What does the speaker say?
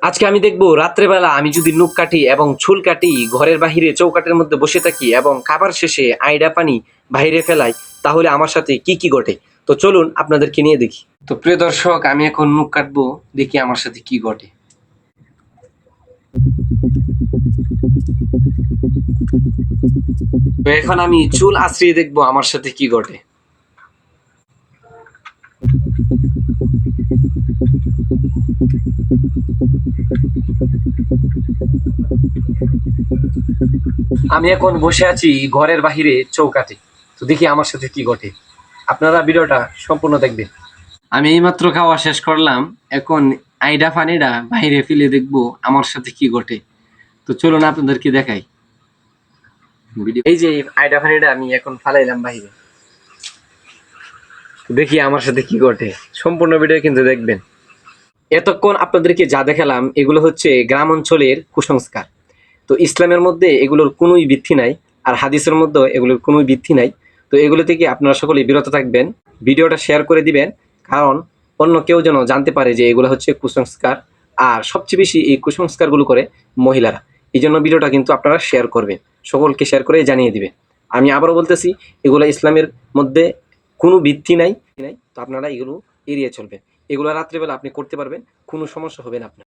আজকে আমি দেখবো রাত্রেবেলা আমি যদি নখ কাটি এবং চুল কাটি, ঘরের বাহিরে চৌকাঠের মধ্যে বসে থাকি এবং খাবার শেষে আইডা পানি বাইরে ফেলাই, তাহলে আমার সাথে কি কি ঘটে। তো চলুন আপনাদেরকে নিয়ে দেখি। তো প্রিয় দর্শক, আমি এখন নখ কাটবো, দেখি আমার সাথে কি ঘটে। তো এখন আমি চুল আশ্রিয়ে দেখবো আমার সাথে কি ঘটে। আমি এখন বসে আছি ঘরের বাহিরে চৌকাঠে, তো দেখি আমার সাথে কি ঘটে। আপনারা ভিডিওটা সম্পূর্ণ দেখবেন। আমি এইমাত্র খাওয়া শেষ করলাম, এখন আইডা ফানিডা বাইরে ফেলে দেখবো আমার সাথে কি ঘটে। তো চলুন আপনাদেরকে দেখাই ভিডিও। এই যে আইডা ফানিডা আমি এখন ফালাইলাম বাইরে, দেখি আমার সাথে কি ঘটে। সম্পূর্ণ ভিডিও কিন্তু দেখবেন। এতক্ষণ আপনাদেরকে যা দেখালাম এগুলো হচ্ছে গ্রাম অঞ্চলের কুসংস্কার। তো ইসলামের মধ্যে এগুলোর কোনোই ভিত্তি নাই, আর হাদিসের মধ্যে এগুলোর কোনো ভিত্তি নাই। তো এগুলো থেকে আপনারা সকলেই বিরত থাকবেন, ভিডিওটা শেয়ার করে দিবেন, কারণ অন্য কেউ যেন জানতে পারে যে এগুলো হচ্ছে কুসংস্কার। আর সবচেয়ে বেশি এই কুসংস্কারগুলো করে মহিলারা। এই জন্য ভিডিওটা কিন্তু আপনারা শেয়ার করবেন, সকলকে শেয়ার করে জানিয়ে দিবেন। আমি আবারও বলতেছি, এগুলো ইসলামের মধ্যে কোনো ভিত্তি নাই। তো আপনারা এগুলো এড়িয়ে চলবেন। এগুলো রাত্রিবেলা আপনি করতে পারবেন, কোনো সমস্যা হবে না আপনার।